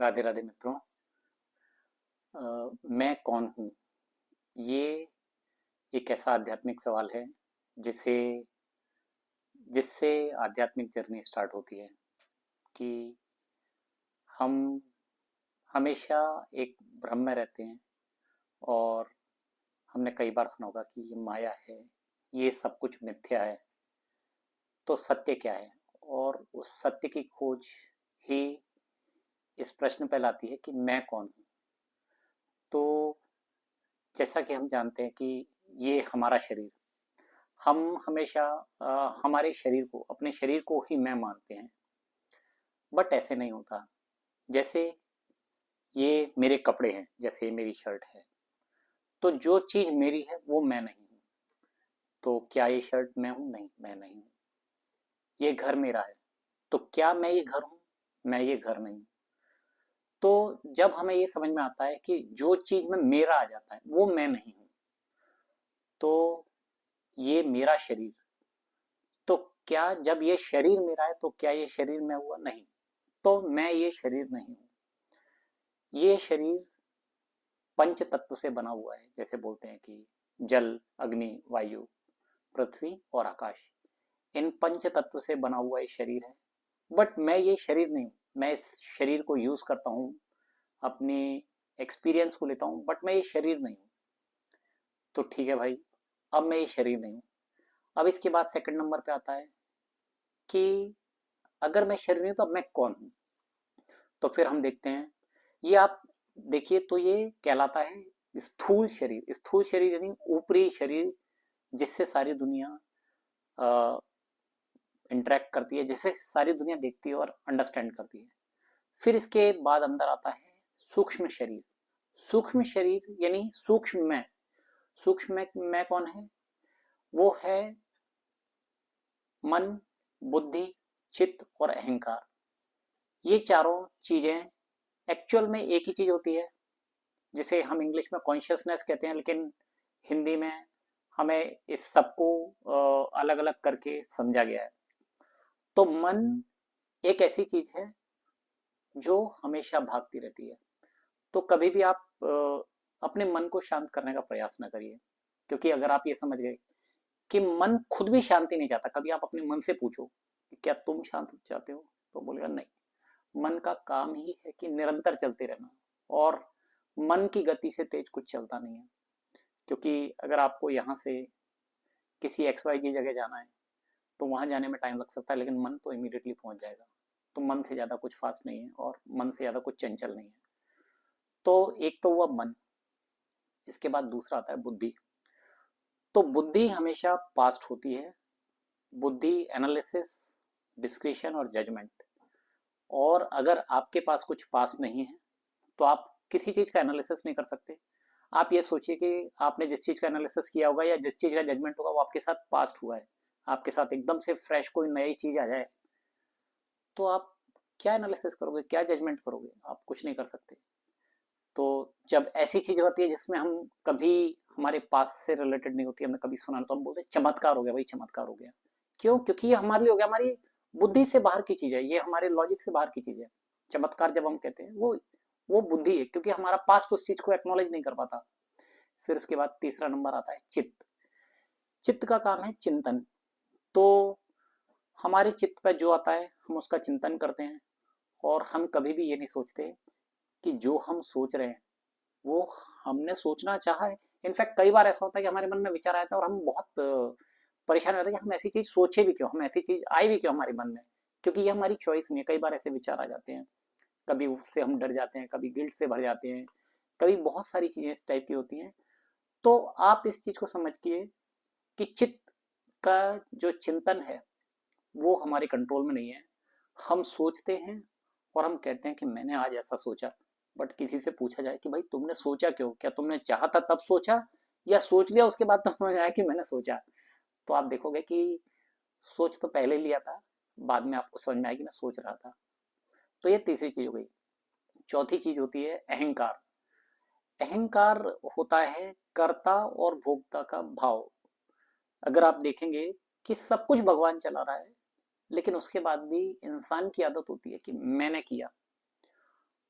राधे राधे मित्रों। मैं कौन हूँ? ये एक ऐसा आध्यात्मिक सवाल है जिसे जिससे आध्यात्मिक जर्नी स्टार्ट होती है कि हम हमेशा एक भ्रम में रहते हैं। और हमने कई बार सुना होगा कि ये माया है, ये सब कुछ मिथ्या है। तो सत्य क्या है? और उस सत्य की खोज ही इस प्रश्न पर लाती है कि मैं कौन हूँ। तो जैसा कि हम जानते हैं कि ये हमारा शरीर, हम हमेशा हमारे शरीर को, अपने शरीर को ही मैं मानते हैं। बट ऐसे नहीं होता। जैसे ये मेरे कपड़े हैं, जैसे ये मेरी शर्ट है, तो जो चीज मेरी है वो मैं नहीं हूँ। तो क्या ये शर्ट मैं हूँ? नहीं, मैं नहीं हूँ। ये घर मेरा है, तो क्या मैं ये घर हूँ? मैं ये घर नहीं हूँ। तो जब हमें ये समझ में आता है कि जो चीज में मेरा आ जाता है वो मैं नहीं हूँ, तो ये मेरा शरीर, तो क्या जब ये शरीर मेरा है तो क्या ये शरीर मैं हुआ? नहीं। तो मैं ये शरीर नहीं हूँ। ये शरीर पंच तत्व से बना हुआ है। जैसे बोलते हैं कि जल, अग्नि, वायु, पृथ्वी और आकाश, इन पंच तत्व से बना हुआ ये शरीर है। बट मैं ये शरीर नहीं हूँ। मैं इस शरीर को यूज करता हूँ, अपने एक्सपीरियंस को लेता हूँ, बट मैं ये शरीर नहीं हूँ। तो ठीक है भाई, अब मैं ये शरीर नहीं हूँ। अब इसके बाद सेकंड नंबर पे आता है कि अगर मैं शरीर नहीं हूँ तो अब मैं कौन हूँ? तो फिर हम देखते हैं, ये आप देखिए तो ये कहलाता है स्थूल शरीर। स्थूल शरीर यानी ऊपरी शरीर, जिससे सारी दुनिया इंटरेक्ट करती है, जिससे सारी दुनिया देखती है और अंडरस्टैंड करती है। फिर इसके बाद अंदर आता है सूक्ष्म शरीर। सूक्ष्म शरीर यानी सूक्ष्म मैं। सूक्ष्म मैं कौन है? वो है मन, बुद्धि, चित्त और अहंकार। ये चारों चीजें एक्चुअल में एक ही चीज होती है, जिसे हम इंग्लिश में कॉन्शियसनेस कहते हैं, लेकिन हिंदी में हमें इस सबको अलग अलग करके समझा गया है। तो मन एक ऐसी चीज है जो हमेशा भागती रहती है। तो कभी भी आप अपने मन को शांत करने का प्रयास न करिए, क्योंकि अगर आप ये समझ गए कि मन खुद भी शांति नहीं चाहता, कभी आप अपने मन से पूछो कि क्या तुम शांत चाहते हो, तो बोलेगा नहीं। मन का काम ही है कि निरंतर चलते रहना, और मन की गति से तेज कुछ चलता नहीं है। क्योंकि अगर आपको यहाँ से किसी एक्स वाई की जगह जाना है तो वहां जाने में टाइम लग सकता है, लेकिन मन तो इमीडिएटली पहुंच जाएगा। तो मन से ज्यादा कुछ फास्ट नहीं है, और मन से ज्यादा कुछ चंचल नहीं है। तो एक तो हुआ मन। इसके बाद दूसरा आता है बुद्धि। तो बुद्धि हमेशा पास्ट होती है। बुद्धि एनालिसिस, डिस्क्रिशन और जजमेंट। और अगर आपके पास कुछ पास्ट नहीं है तो आप किसी चीज का एनालिसिस नहीं कर सकते। आप ये सोचिए कि आपने जिस चीज का एनालिसिस किया होगा या जिस चीज का जजमेंट होगा वो आपके साथ पास्ट हुआ है। आपके साथ एकदम से फ्रेश कोई नई चीज आ जाए तो आप क्या एनालिसिस करोगे, क्या जजमेंट करोगे? आप कुछ नहीं कर सकते। तो जब ऐसी चीज होती है जिसमें हम कभी हमारे पास से रिलेटेड नहीं होती, हमने कभी सुना नहीं, तो हम बोलते हैं चमत्कार हो गया भाई, चमत्कार हो गया। क्यों? क्योंकि ये हमारे लिए हो गया, हमारी बुद्धि से बाहर की चीज है, ये हमारे लॉजिक से बाहर की चीज है। चमत्कार जब हम कहते हैं वो बुद्धि है, क्योंकि हमारा पास्ट उस चीज को एक्नॉलेज नहीं कर पाता। फिर उसके बाद तीसरा नंबर आता है चित्त। चित्त का काम है चिंतन। तो हमारे चित्त पर जो आता है हम उसका चिंतन करते हैं। और हम कभी भी ये नहीं सोचते कि जो हम सोच रहे हैं वो हमने सोचना चाहा है। इनफैक्ट कई बार ऐसा होता है कि हमारे मन में विचार आता है और हम बहुत परेशान हो जाते हैं कि हम ऐसी चीज सोचे भी क्यों, हम ऐसी चीज आई भी क्यों हमारे मन में, क्योंकि ये हमारी चॉइस नहीं है। कई बार ऐसे विचार आ जाते हैं, कभी उससे हम डर जाते हैं, कभी गिल्ट से भर जाते हैं, कभी बहुत सारी चीजें इस टाइप की होती हैं। तो आप इस चीज को समझिए कि चित्त का जो चिंतन है वो हमारे कंट्रोल में नहीं है। हम सोचते हैं और हम कहते हैं कि मैंने आज ऐसा सोचा। बट किसी से पूछा जाए कि भाई तुमने सोचा क्यों, क्या तुमने चाहा था तब सोचा, या सोच लिया उसके बाद तो समझ आया कि मैंने सोचा? तो आप देखोगे कि सोच तो पहले लिया था, बाद में आपको समझ में आया कि मैं सोच रहा था। तो ये तीसरी चीज हो गई। चौथी चीज होती है अहंकार। अहंकार होता है कर्ता और भोक्ता का भाव। अगर आप देखेंगे कि सब कुछ भगवान चला रहा है, लेकिन उसके बाद भी इंसान की आदत होती है कि मैंने किया।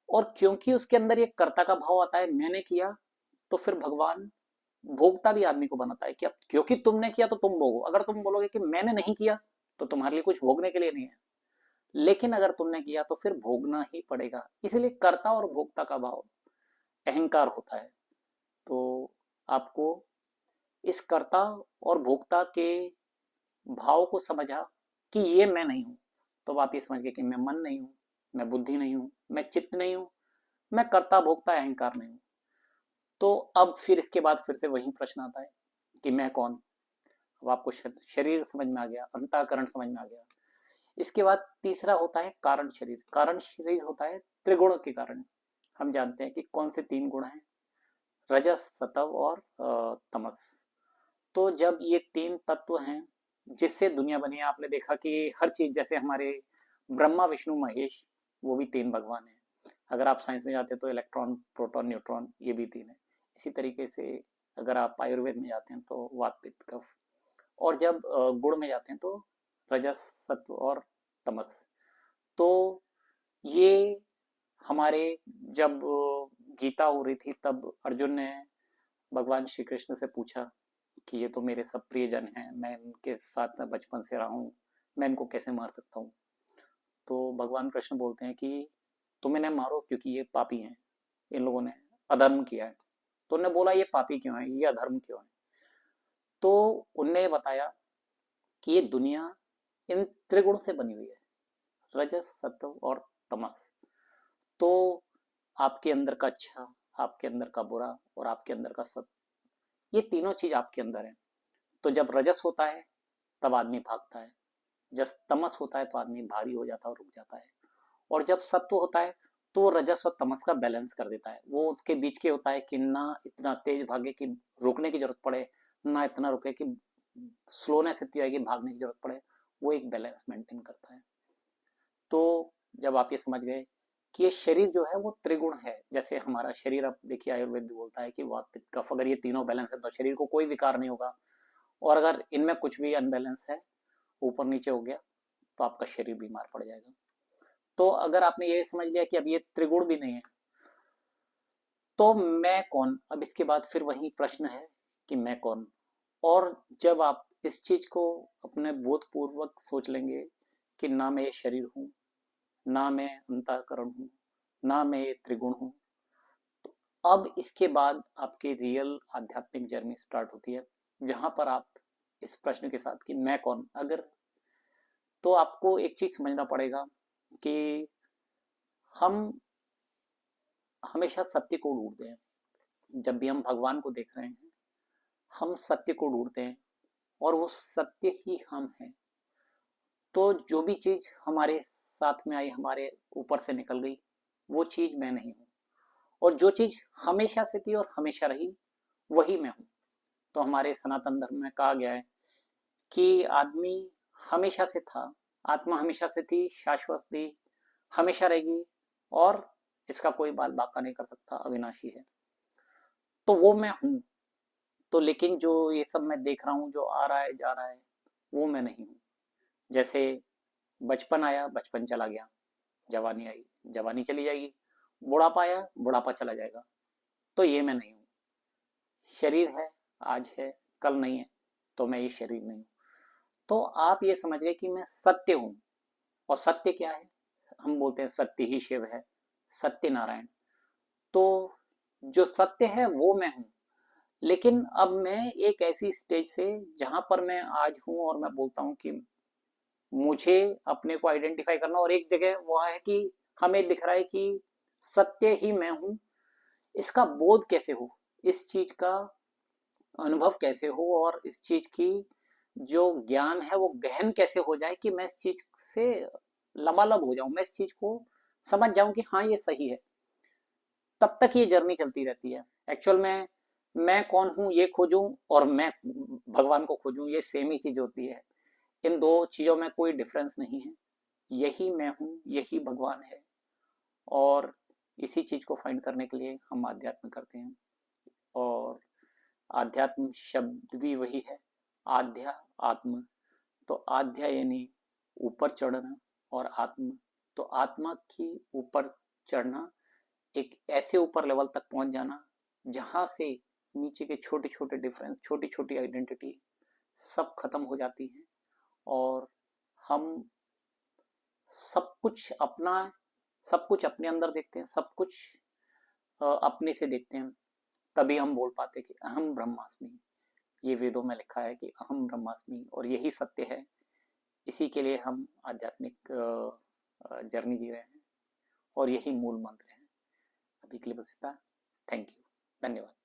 और क्योंकि उसके अंदर ये कर्ता का भाव आता है, मैंने किया, तो फिर भगवान भोगता भी आदमी को बनाता है कि अब क्योंकि तुमने किया तो तुम भोगो। अगर तुम बोलोगे कि मैंने नहीं किया तो तुम्हारे लिए कुछ भोगने के लिए नहीं है, लेकिन अगर तुमने किया तो फिर भोगना ही पड़ेगा। इसलिए कर्ता और भोक्ता का भाव अहंकार होता है। तो आपको इस कर्ता और भोक्ता के भाव को समझा कि ये मैं नहीं हूं, तो आप ये समझ गए कि मैं मन नहीं हूं, मैं बुद्धि नहीं हूं, मैं चित्त नहीं हूं, मैं कर्ता भोक्ता अहंकार नहीं हूं। तो अब फिर इसके बाद फिर से वही प्रश्न आता है कि मैं कौन। अब आपको शरीर समझ में आ गया, अंतःकरण समझ में आ गया। इसके बाद तीसरा होता है कारण शरीर। कारण शरीर होता है त्रिगुण के कारण। हम जानते हैं कि कौन से तीन गुण हैं, रजस, सतव और तमस। तो जब ये तीन तत्व हैं जिससे दुनिया बनी है, आपने देखा कि हर चीज, जैसे हमारे ब्रह्मा विष्णु महेश, वो भी तीन भगवान हैं। अगर आप साइंस में जाते हैं तो इलेक्ट्रॉन प्रोटॉन न्यूट्रॉन, ये भी तीन है। इसी तरीके से अगर आप आयुर्वेद में जाते हैं तो वात पित्त कफ, और जब गुण में जाते हैं तो रजस सत्व और तमस। तो ये हमारे, जब गीता हो रही थी तब अर्जुन ने भगवान श्री कृष्ण से पूछा कि ये तो मेरे सब प्रियजन हैं, मैं इनके साथ में बचपन से रहा हूँ, मैं इनको कैसे मार सकता हूँ। तो भगवान कृष्ण बोलते हैं कि तुम इन्हें मारो क्योंकि ये पापी हैं, इन लोगों ने अधर्म किया है। तो उन्होंने बोला ये पापी क्यों है, ये अधर्म क्यों है। तो उनने बताया कि ये दुनिया इन त्रिगुण से बनी हुई है, रजस सत्व और तमस। तो आपके अंदर का अच्छा, आपके अंदर का बुरा और आपके अंदर का सत्य, ये तीनों चीज आपके अंदर है। तो जब रजस होता है तब आदमी भागता है, जब तमस होता है तो आदमी भारी हो जाता है और रुक जाता है, और जब सत्व होता है तो वो रजस और तमस का बैलेंस कर देता है। वो उसके बीच के होता है कि ना इतना तेज भागे कि रुकने की जरूरत पड़े, ना इतना रुके कि स्लोनेस इतनी आएगी भागने की जरूरत पड़े। वो एक बैलेंस मेंटेन करता है। तो जब आप ये समझ गए कि ये शरीर जो है वो त्रिगुण है, जैसे हमारा शरीर, अब देखिए आयुर्वेद भी बोलता है कि वात पित्त कफ, अगर ये तीनों बैलेंस है तो शरीर को कोई विकार नहीं होगा। और अगर इनमें कुछ भी अनबैलेंस है, ऊपर नीचे हो गया, तो आपका शरीर बीमार पड़ जाएगा। तो अगर आपने ये समझ लिया कि अब ये त्रिगुण भी नहीं है, तो मैं कौन। अब इसके बाद फिर वही प्रश्न है कि मैं कौन। और जब आप इस चीज को अपने बोधपूर्वक सोच लेंगे कि ना मैं ये शरीर हूं, ना मैं अंतःकरण हूं, ना मैं ये त्रिगुण हूं, तो अब इसके बाद आपकी रियल आध्यात्मिक जर्नी स्टार्ट होती है, जहां पर आप इस प्रश्न के साथ कि मैं कौन, अगर, तो आपको एक चीज समझना पड़ेगा कि हम हमेशा सत्य को ढूंढते हैं। जब भी हम भगवान को देख रहे हैं, हम सत्य को ढूंढते हैं, और वो सत्य ही हम हैं। तो जो भी चीज हमारे साथ में आई, हमारे ऊपर से निकल गई, वो चीज मैं नहीं हूं। और जो चीज हमेशा से थी और हमेशा रही, वही मैं हूं। तो हमारे सनातन धर्म में कहा गया है कि आदमी हमेशा से था, आत्मा हमेशा से थी, शाश्वत थी, हमेशा रहेगी, और इसका कोई बाल बाका नहीं कर सकता, अविनाशी है। तो वो मैं हूं। तो लेकिन जो ये सब मैं देख रहा हूं, जो आ रहा है जा रहा है, वो मैं नहीं हूं। जैसे बचपन आया, बचपन चला गया, जवानी आई, जवानी चली जाएगी, बुढ़ापा आया, बुढ़ापा चला जाएगा। तो ये मैं नहीं हूं। शरीर है, आज है, कल नहीं है, तो मैं ये शरीर नहीं हूं। तो आप ये समझ गए कि मैं सत्य हूं। और सत्य क्या है, हम बोलते हैं सत्य ही शिव है, सत्य नारायण। तो जो सत्य है वो मैं हूं। लेकिन अब मैं एक ऐसी स्टेज से, जहां पर मैं आज हूं, और मैं बोलता हूं कि मुझे अपने को आइडेंटिफाई करना, और एक जगह वो है कि हमें दिख रहा है कि सत्य ही मैं हूं। इसका बोध कैसे हो, इस चीज का अनुभव कैसे हो, और इस चीज की जो ज्ञान है वो गहन कैसे हो जाए कि मैं इस चीज से लबालब हो जाऊं, मैं इस चीज को समझ जाऊं कि हाँ ये सही है। तब तक ये जर्नी चलती रहती है। एक्चुअल में मैं कौन हूं ये खोजूं, और मैं भगवान को खोजूं, ये सेम ही चीज होती है। इन दो चीजों में कोई डिफरेंस नहीं है। यही मैं हूं, यही भगवान है। और इसी चीज को फाइंड करने के लिए हम आध्यात्म करते हैं। और आध्यात्म शब्द भी वही है, आध्या, आत्म। तो आध्या यानी ऊपर चढ़ना, और आत्म तो आत्मा की ऊपर चढ़ना, एक ऐसे ऊपर लेवल तक पहुंच जाना जहां से नीचे के छोटे छोटे डिफरेंस, छोटी छोटी आइडेंटिटी सब खत्म हो जाती हैं और हम सब कुछ अपने अंदर देखते हैं, सब कुछ अपने से देखते हैं। तभी हम बोल पाते कि अहम ब्रह्मास्मि। ये वेदों में लिखा है कि अहम ब्रह्मास्मि, और यही सत्य है। इसी के लिए हम आध्यात्मिक जर्नी जी रहे हैं और यही मूल मंत्र है। अभी के लिए बस इतना। थैंक यू, धन्यवाद।